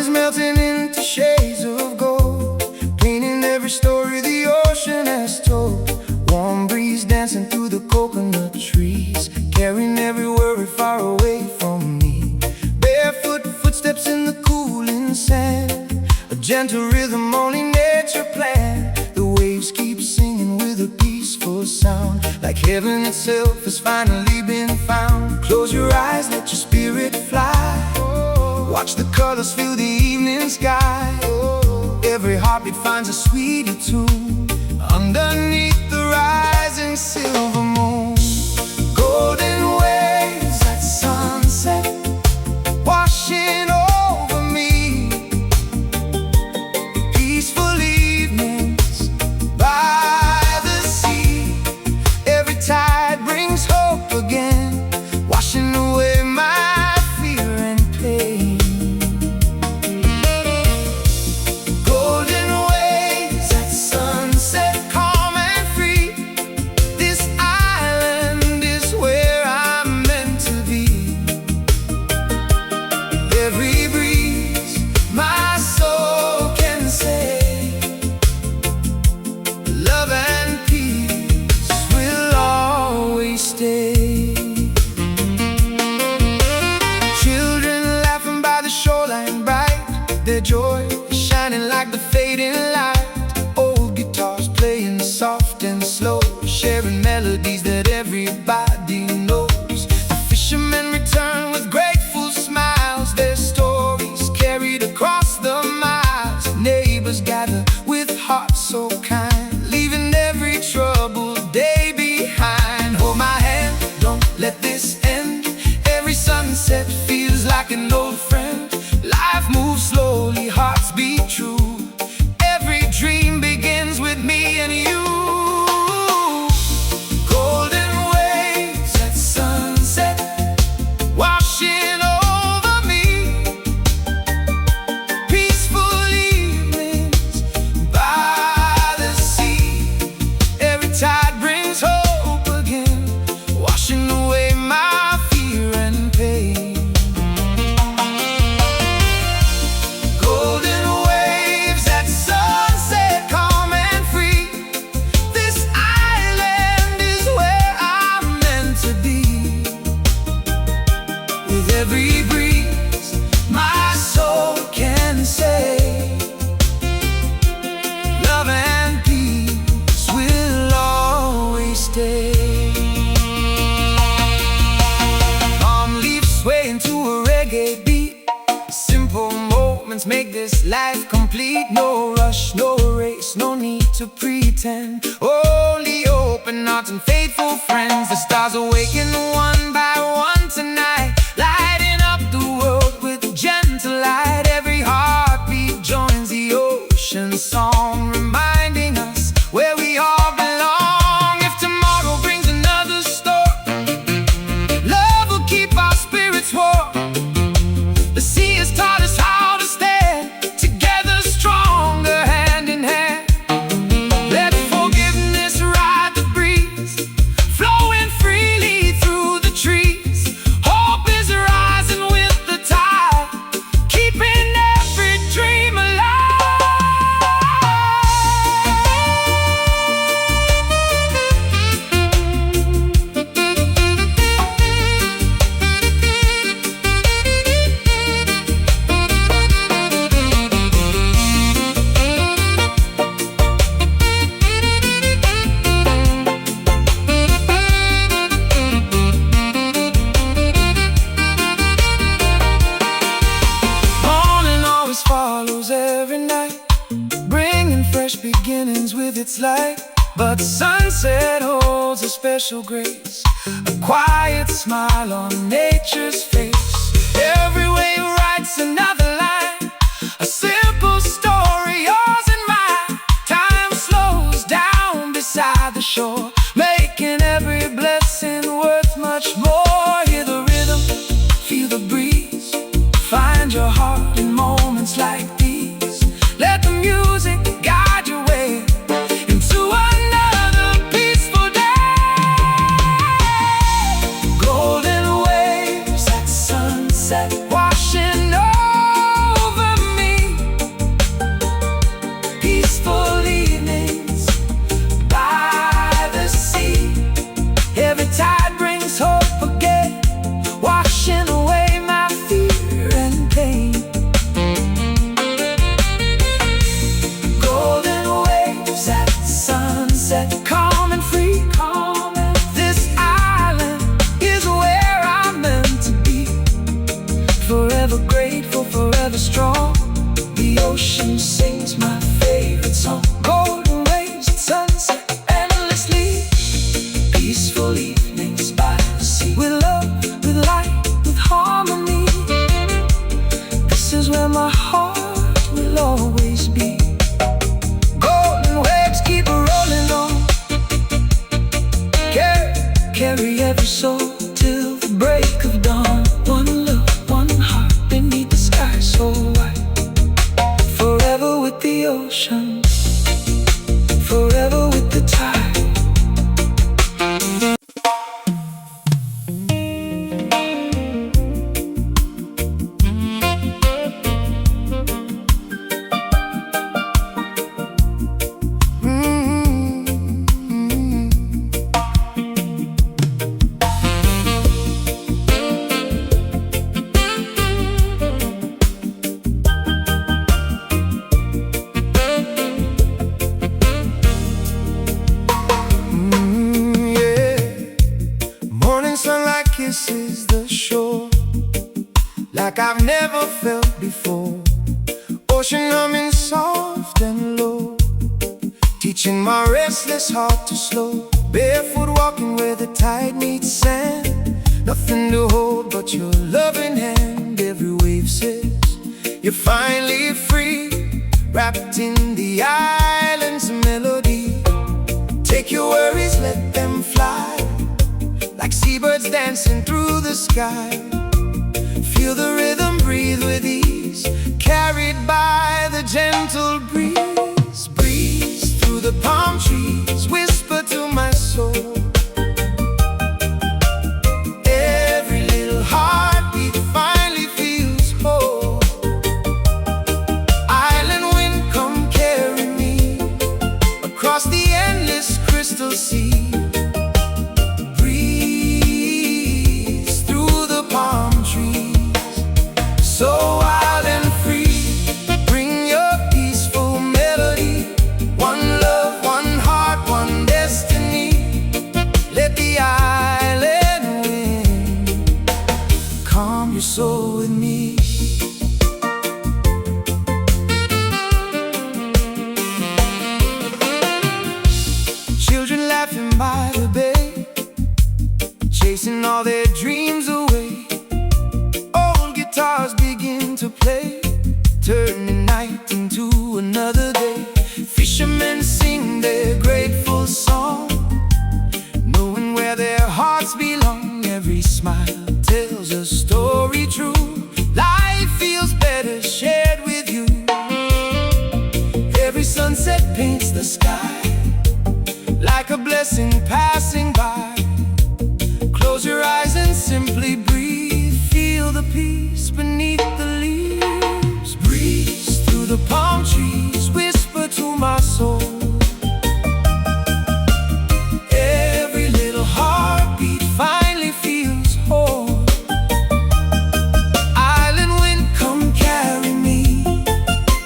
is melting into shades of gold, painting every story the ocean has told. Warm breeze dancing through the coconut trees, carrying every worry far away from me. Barefoot footsteps in the cooling sand, a gentle rhythm only nature planned. The waves keep singing with a peaceful sound, like heaven itself has finally been found. Close your eyes, let your spirit fly. Watch the colors fill the evening sky. Every heartbeat finds a sweeter tune underneath the rising silver moon. Golden waves at sunset washing over me. Peaceful evenings by the sea. Every tide brings hope again, washing away my fear and pain. Golden waves at sunset, calm and free. This island is where I'm meant to be. Every breeze my soul can say, love and peace will always stay. Children laughing by the shoreline bright, their joy shining like the fading light. Old guitars playing soft and slow, sharing melodies that everybody knows. The fishermen return with grateful smiles, their stories carried across the miles. Neighbors gather with hearts so kind, leaving every troubled day behind. Hold my hand, don't let this end. Every sunset feels like an old friend. Life moves slowly, hearts beat true. Every dream begins with me and you. Golden waves at sunset washing over me. Peaceful evenings by the sea. Every tide brings hope again, washing away my fear and pain. Golden waves at sunset, calm and free. This island is where I'm meant to be. With every breeze my soul can say, love and peace will always stay. Palm leaves swaying to a reggae beat. Simple moments make this life complete. No rush, no race, no need to pretend. Only open hearts and faithful friends. The stars awaken one by one tonight, lighting up the world with gentle light. Every heartbeat joins the ocean song, reminding us where we all belong. If tomorrow brings another storm, love will keep our spirits warm. The sea has taught us how to stand together, stronger hand in hand. Let forgiveness ride the breeze, flowing freely through the trees. Hope is rising with the tide, keeping every dream alive. Morning always follows every night, bringing fresh beginnings with its light. But sunset holds a special grace, a quiet smile on nature's face. Every wave writes another line, a simple story, yours and mine. Time slows down beside the shore, making every blessing worth much more. Hear the rhythm, feel the breeze, find your heart in moments like these. Let the music guide your way into another peaceful day. Golden waves at sunset washing over me. is where my heart will always be. Golden waves keep rolling on. Carry every soul till the break of dawn. One love, one heart beneath the sky so wide. Forever with the ocean, forever with the tide. Sunlight kisses the shore like I've never felt before. Ocean humming soft and low, teaching my restless heart to slow. Barefoot walking where the tide meets sand. Nothing to hold but your loving hand. Every wave says you're finally free, wrapped in the island's melody. Take your worries, let them fly, like seabirds dancing through the sky. Feel the rhythm, breathe with ease, carried by the gentle breeze. Breeze through the palm trees, whisper to my soul. Every little heartbeat finally feels whole. Island wind, come carry me across the endless crystal sea. So wild and free, bring your peaceful melody. One love, one heart, one destiny. Let the island wind calm your soul with me. Children laughing by the bay, chasing all their dreams away. Guitars begin to play, turning night into another day. Fishermen sing their grateful song, knowing where their hearts belong. Every smile tells a story true. Life feels better shared with you. Every sunset paints the sky like a blessing passing by. Close your eyes and simply breathe. Feel the peace beneath the leaves. Breeze through the palm trees, whisper to my soul. Every little heartbeat finally feels whole. Island wind, come carry me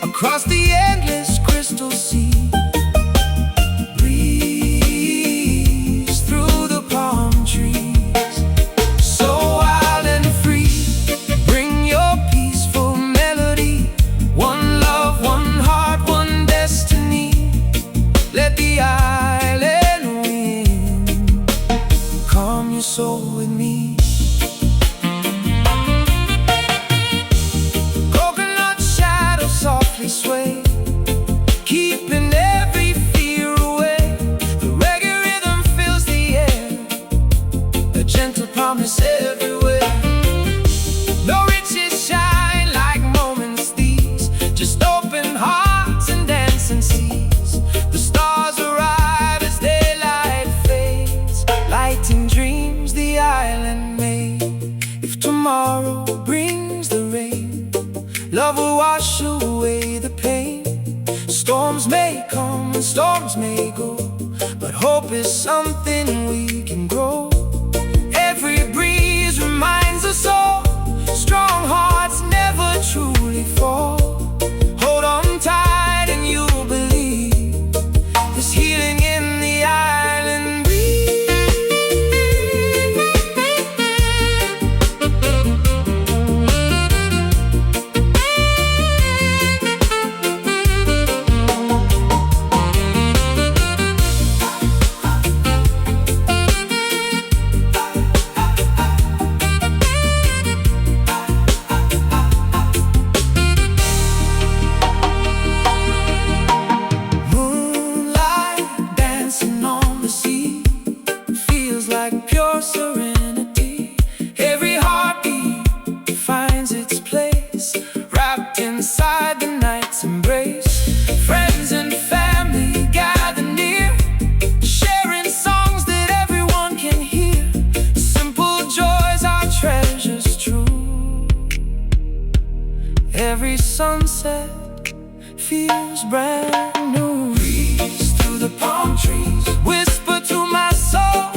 across the endless crystal sea. Breeze through the palm trees. Soul with me. Coconut shadows softly sway, keeping every fear away. The reggae rhythm fills the air, a gentle promise everywhere. No riches shine like moments these, just open hearts and dancing seas. The stars arrive as daylight fades, lighting dreams the island made. If tomorrow brings the rain, love will wash away the pain. Storms may come and storms may go, but hope is something we can grow. Every breeze reminds us all, strong hearts never truly fall. Hold on tight and you'll believe there's healing in the island breeze. trapped inside the night's embrace. Friends and family gather near, sharing songs that everyone can hear. Simple joys are treasures true. Every sunset feels brand new. Breeze through the palm trees, whisper to my soul.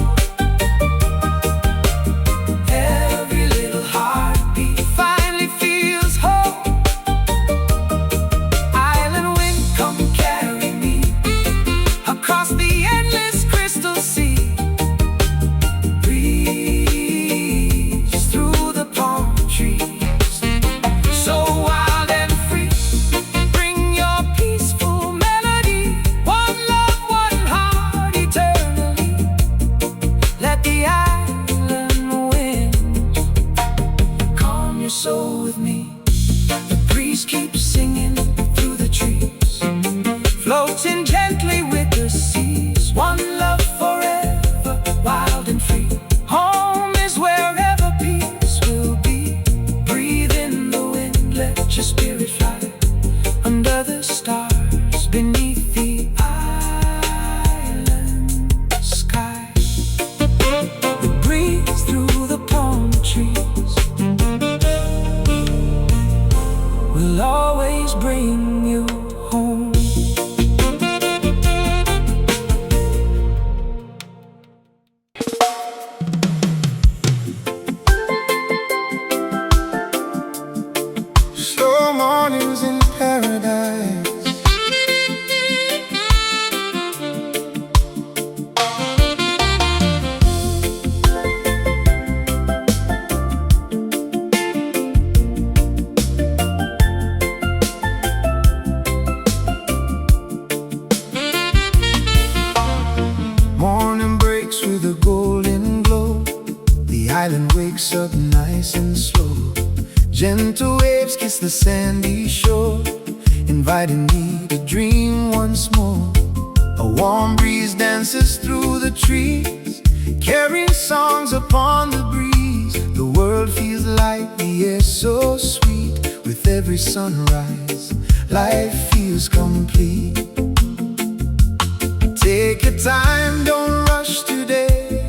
Every little heartbeat finally feels whole. Island wind, come carry me across the endless crystal sea. Breeze through the palm trees, so wild and free. Bring your peaceful melody, one love, one heart eternally. Let the island wind calm your soul with me. The breeze keeps singing through the trees, floating gently with the seas. One love forever, wild and free. Home is wherever peace will be. Breathe in the wind, let your spirit fly under the stars, beneath the island sky. The breeze through the palm trees will always bring you home. Slow mornings in paradise. Morning breaks with a golden glow. The island wakes up nice and slow. Gentle waves kiss the sandy shore, inviting me to dream once more. A warm breeze dances through the trees, carrying songs upon the breeze. The world feels light, the air so sweet. With every sunrise, life feels complete. Take your time, don't rush today.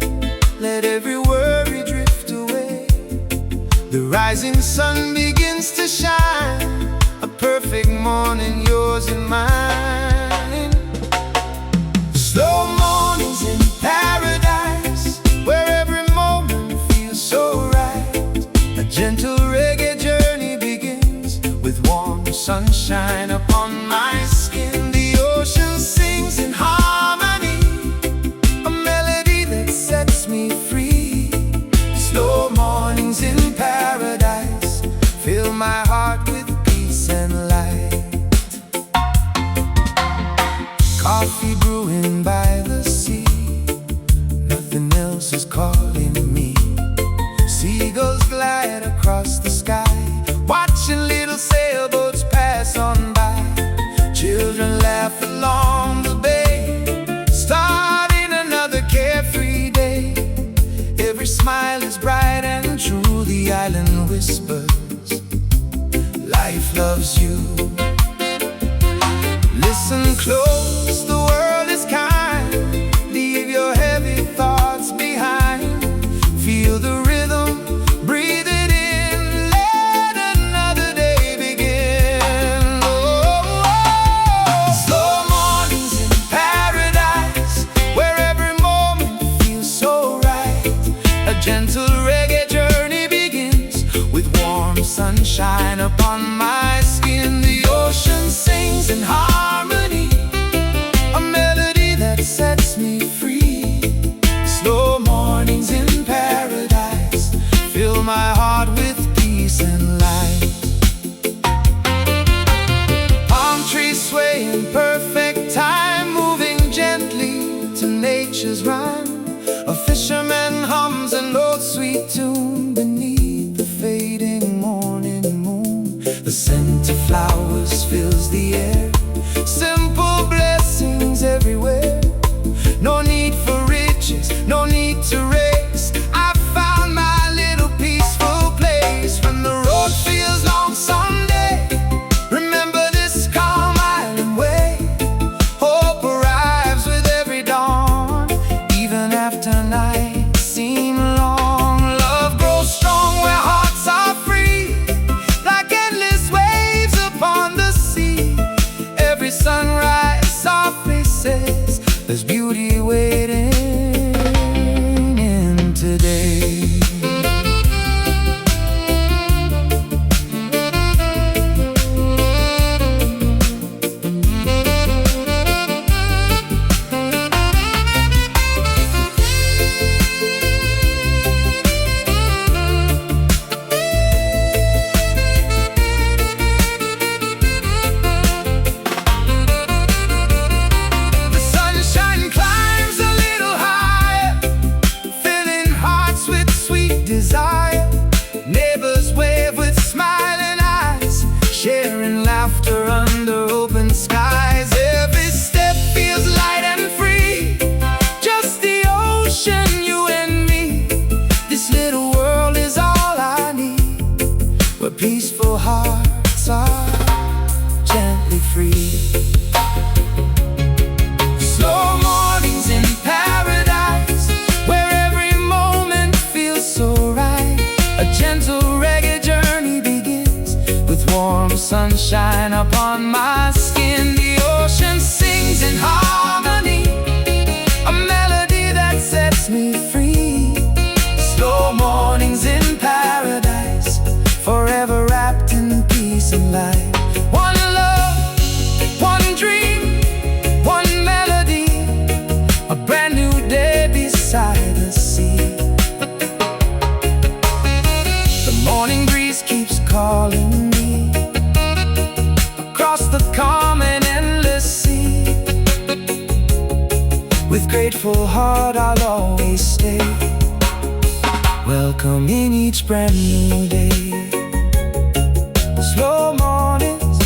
Let every worry drift away. The rising sun begins to shine, a perfect morning, yours and mine. Slow mornings in paradise, where every moment feels so right. A gentle reggae journey begins, with warm sunshine upon my skin. The ocean sings in harmony, a melody that sets me free. Slow mornings in paradise fill my heart with peace and light. Coffee brewing by the sea, nothing else is calling me. Seagulls glide across the sky, watching little sailboats pass on by. Children laugh along the bay, starting another carefree day. Every smile is bright and true. The island whispers, life loves you. Listen close, the world is kind. Leave your heavy thoughts behind. Feel the rhythm, breathe it in. Let another day begin. Slow mornings in paradise, where every moment feels so right. A gentle reggae journey begins, with warm sunshine upon my skin. The ocean sings in harmony, a melody that sets me free. Slow mornings in paradise fill my heart with peace and light. Palm trees sway in perfect time, moving gently to nature's rhyme. A fisherman hums an old sweet tune beneath the fading morning moon. The scent of flowers fills the air, simple blessings everywhere. No need for riches, no need to race. I found my little peaceful place. When the road feels long someday, free. Slow mornings in paradise, where every moment feels so right. A gentle reggae journey begins, with warm sunshine upon my skin. The ocean sings in harmony, a melody that sets me free. Slow mornings in paradise, forever wrapped in peace and light. One love, one dream, one melody, a brand new day beside the sea. The morning breeze keeps calling me across the calm and endless sea. With grateful heart I'll always stay, welcoming each brand new day. Slow mornings,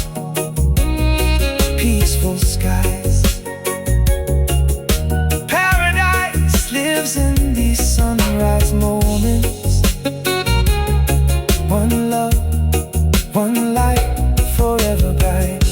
peaceful skies. Paradise lives in these sunrise moments. One love, one light, forever bright.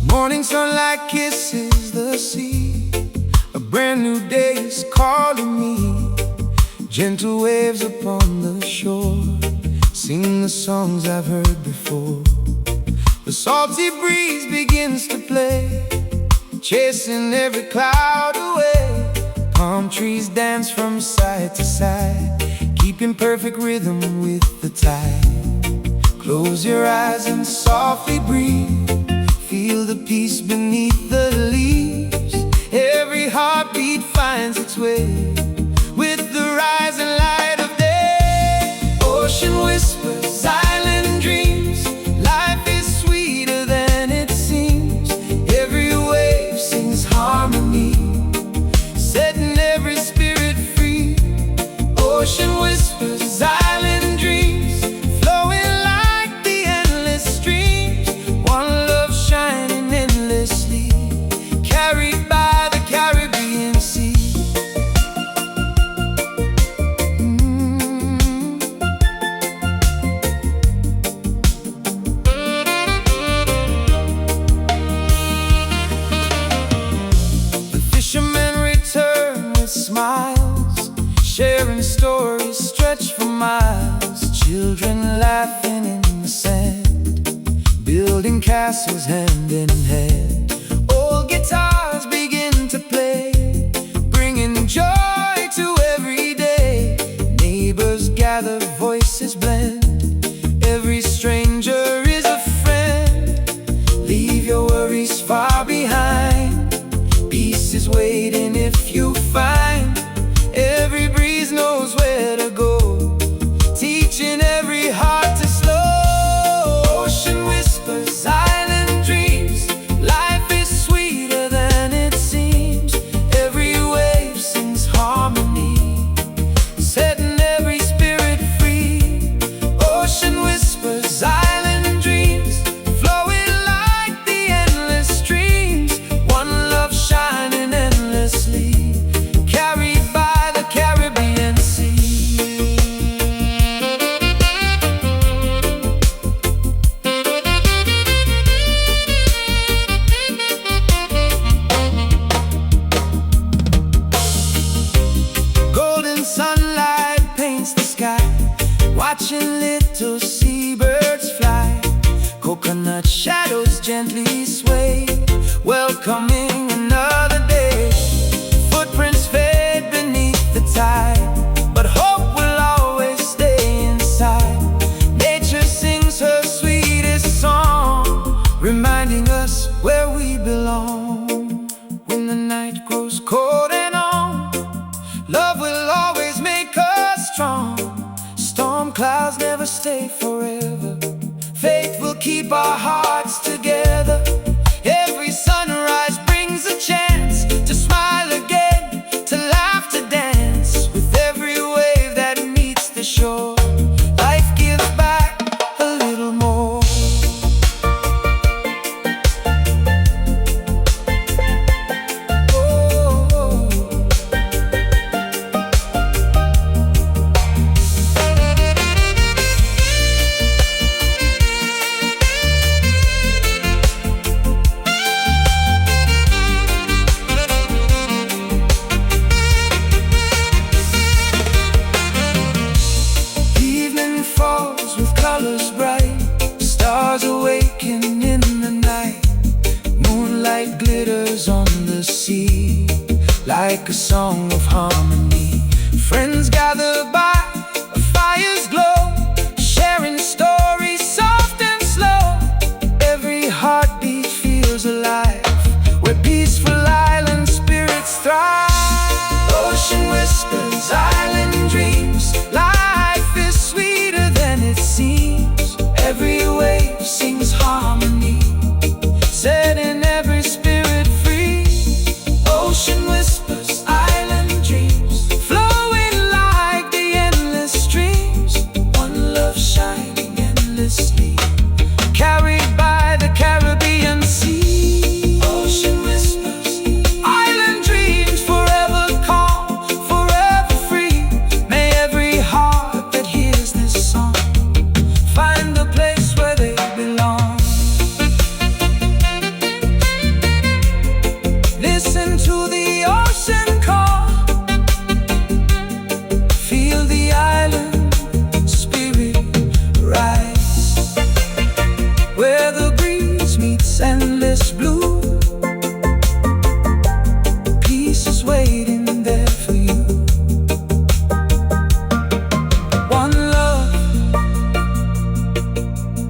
Morning sunlight kisses the sea. A brand new day is calling me. Gentle waves upon the shore, sing the songs I've heard before. The salty breeze begins to play, chasing every cloud away. Palm trees dance from side to side, keeping perfect rhythm with the tide. Close your eyes and softly breathe, feel the peace beneath the leaves. Every heartbeat finds its way with the rising light of day. Ocean whispers, island dreams, life is sweeter than it seems. Every wave sings harmony, setting every spirit free. Ocean whispers, island dreams, flowing like the endless streams. One love shining endlessly, carried by the Caribbean Sea. The fishermen return with smiles, sharing stories stretched for miles. Children laughing in the sand, building castles hand in hand. Old guitars begin to play, bringing joy to every day. Neighbors gather, voices blend, every stranger is a friend. Leave your worries far behind, peace is waiting if you find. Every breeze knows where to go, teaching every heart to slow. Ocean whispers, island dreams, life is sweeter than it seems. Every wave sings harmony, setting every spirit free. Ocean whispers, island dreams, flowing like the endless streams. One love shining endlessly, carried by the Caribbean Sea. Golden sunlight paints the sky, watching little seabirds fly. Coconut shadows gently sway, welcoming another day. Footprints fade beneath the tide, but hope will always stay inside. Nature sings her sweetest song, reminding us where we belong. When the night grows cold and on, love stay forever. Faith will keep our hearts together. Every sunrise brings a chance to smile again, to laugh, to dance. With every wave that meets the shore, life gives back a little more. Evening falls with colors bright, stars awaken in the night. Moonlight glitters on the sea like a song of harmony. Friends gather by a fire's glow, sharing stories soft and slow. Every heartbeat feels alive, where peaceful island spirits thrive. Ocean whispers, island dreams, life is sweeter than it seems. Every wave sings harmony, setting every spirit free. Ocean whispers, island dreams, flowing like the endless streams. One love shining endlessly, carried by the Caribbean Sea. Ocean whispers, island dreams, forever calm, forever free. May every heart that hears this song find the place where they belong. Listen to the ocean call, feel the island spirit rise. Where the breeze meets endless blue, peace is waiting there for you. One love,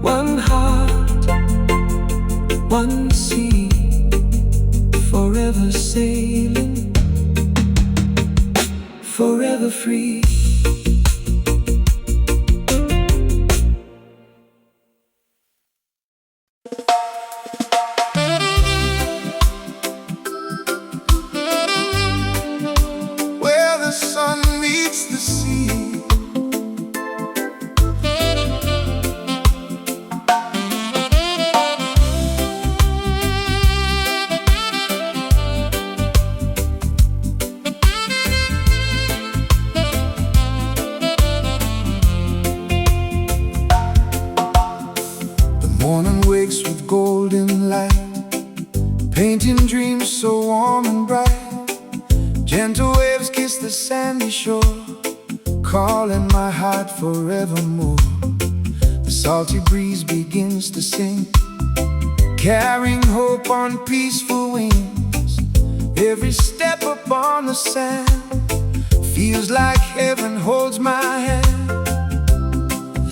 one heart, one sea, forever sailing, forever free. Where the sun meets the sea. The morning wakes with golden light, painting dreams so warm and bright. Gentle waves kiss the sandy shore, calling my heart forevermore. The salty breeze begins to sing, carrying hope on peaceful wings. Every step upon the sand feels like heaven holds my hand.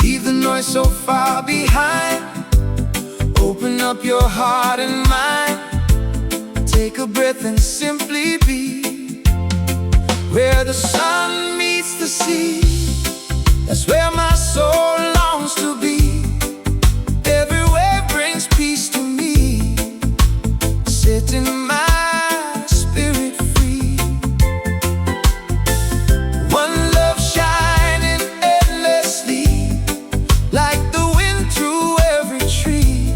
Leave the noise so far behind, open up your heart and mind. Take a breath and simply be. Where the sun meets the sea, that's where my soul longs to be. Every wave brings peace to me, setting my spirit free. One love shining endlessly, like the wind through every tree.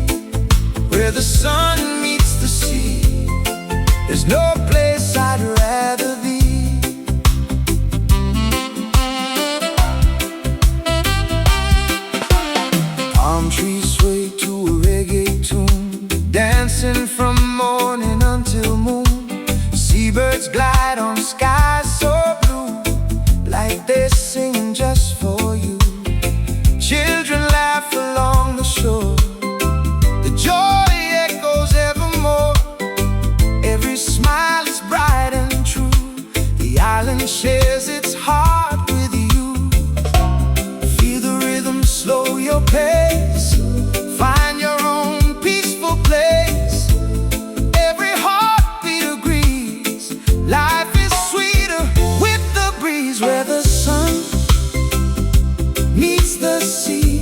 Where the sun meets the sea, there's no place I'd rather be. Palm trees sway to a reggae tune, dancing from morning until moon. Seabirds glide on skies so blue, like they're singing just for you. Children laugh along the shore, the joy echoes evermore. Every smile is bright and true, the island shares its heart with you. Feel the rhythm, slow your pace, find your own peaceful place. Every heartbeat agrees, life is sweeter with the breeze. Where the sun meets the sea,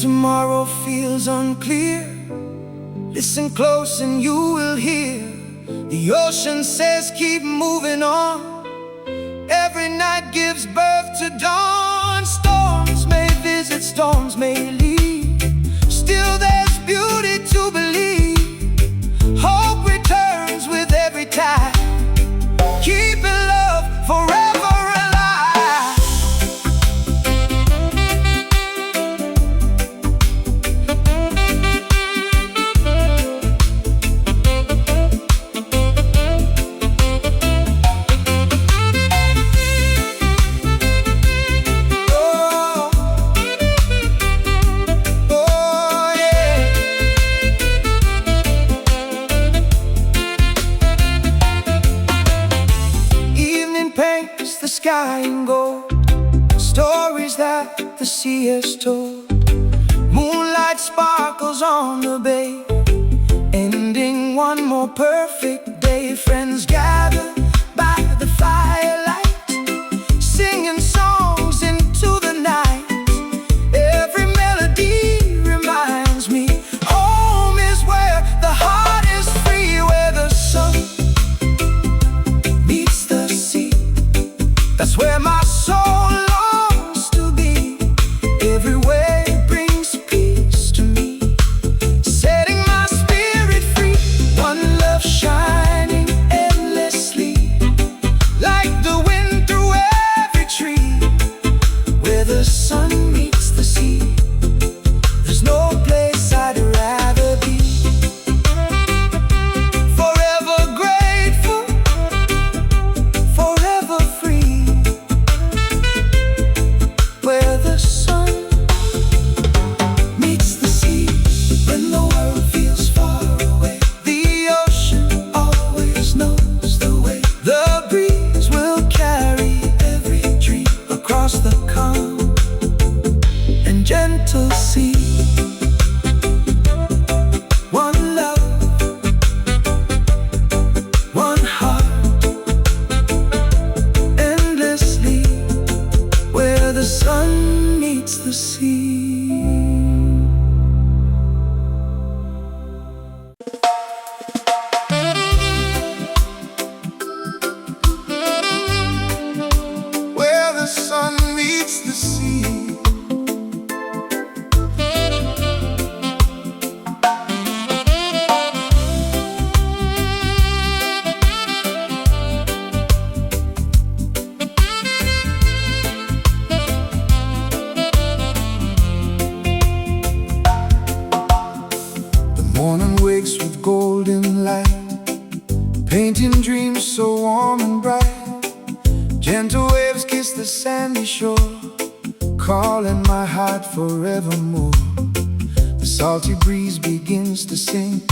tomorrow feels unclear, listen close and you will hear the ocean says keep moving on. Every night gives birth to dawn. Storms may visit, storms may leave, still there's beauty to believe. Hope returns with every tide, keeping love forever alive. Oh, oh yeah. Evening paints the sky in gold, stories that the sea has told. Moonlight sparkles on the bay, ending one more perfect day. Friends gather by the firelight, singing songs into the night. Every melody reminds me home is where the heart is free, where the sun meets the sea. That's where my soul longs to be. Every wave brings peace to me, setting my spirit free. One love shining endlessly, like the wind through every tree. Where the sun meets the sea, there's no place I'd rather be. Forever grateful, forever free. Where the sun meets the sea, when the world feels far away, the ocean always knows the way. The breeze will carry every dream across the calm and gentle sea. One love, one heart, endlessly, where the sun meets the sea. Where the sun meets the sea. The morning wakes with golden light, painting dreams so warm and bright. Gentle waves kiss the sandy shore, calling my heart forevermore. The salty breeze begins to sing,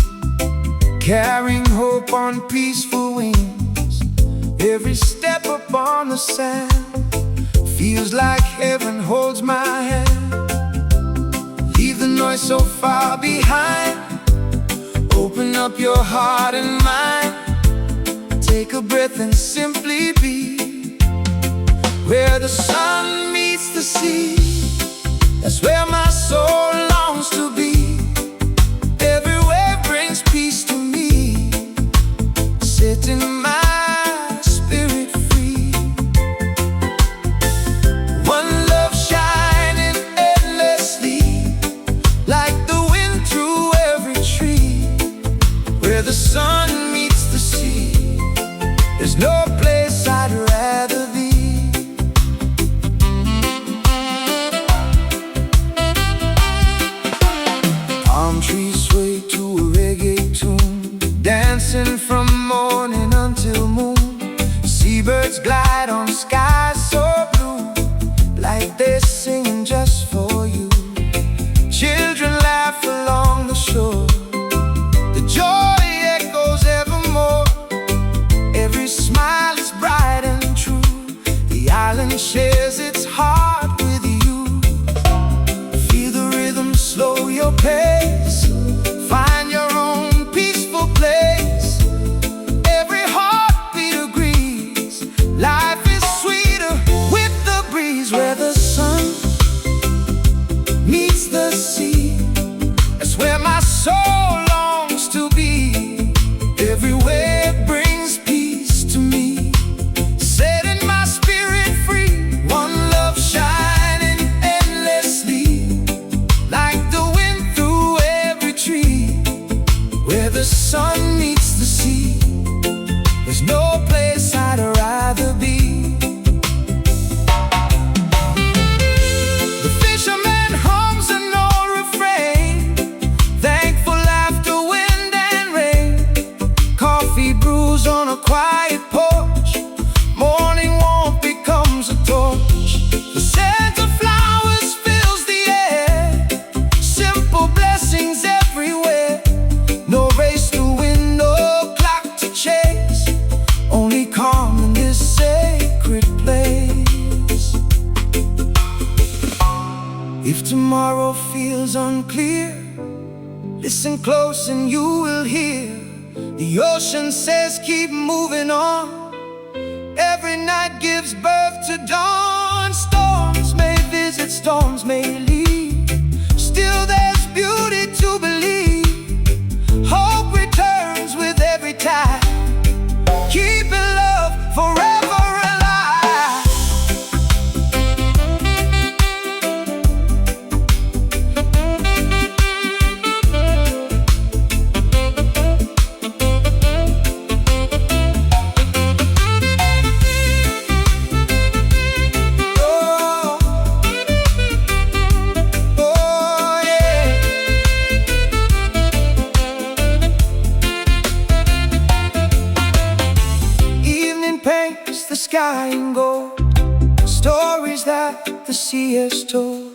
carrying hope on peaceful wings. Every step upon the sand feels like heaven holds my hand. Leave the noise so far behind, open up your heart and mind. Take a breath and simply be. Where the sun meets the sea, that's where my soul longs to be. Every wave brings peace to me, setting my spirit free. One love shining endlessly, like the wind through every tree. Where the sun meets the sea, there's no place I'd rather be. Palm trees sway to a reggae tune, dancing from morning until moon. Seabirds glide on skies so blue, like they're singing just for you. Children laugh along the shore, the joy echoes evermore. Every smile is bright and true, the island shares its heart with you. Feel the rhythm, slow your pace, find your own peaceful place. Every heartbeat agrees, life is sweeter with the breeze. Where the sun meets the sea, If tomorrow feels unclear, listen close and you will hear the ocean says keep moving on. Every night gives birth to dawn. Storms may visit, storms may leave, still there's beauty to believe. Hope returns with every tide, keeping love forever alive. Oh, oh yeah. Evening paints the sky in gold, stories that the sea has told.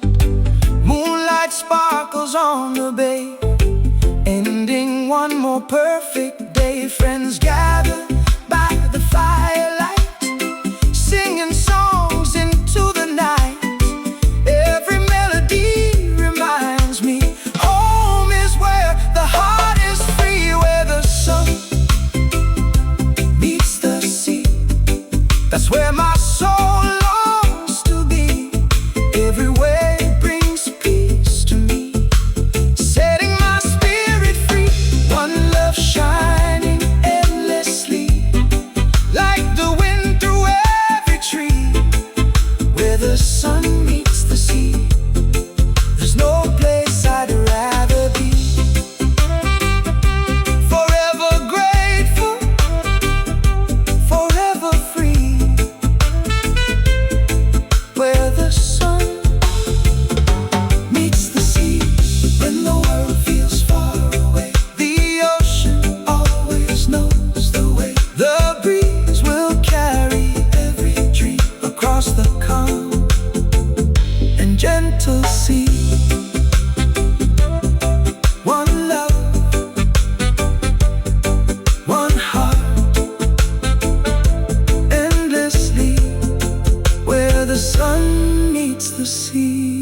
Moonlight sparkles on the bay, ending one more perfect day. Friends gather by the firelight, singing songs into the night. Every melody reminds me home is where the heart is free, where the sun meets the sea. That's where my soul longs to be. Every wave brings peace to me, setting my spirit free. One love shining endlessly, like the wind through every tree. Where the sun meets the sea, there's no place I'd rather be. Forever grateful, forever free. Where the sun meets the sea, when the world feels far away, the ocean always knows the way. The breeze will carry every dream across the calm and gentle sea. One love, one heart, endlessly, where the sun meets the sea.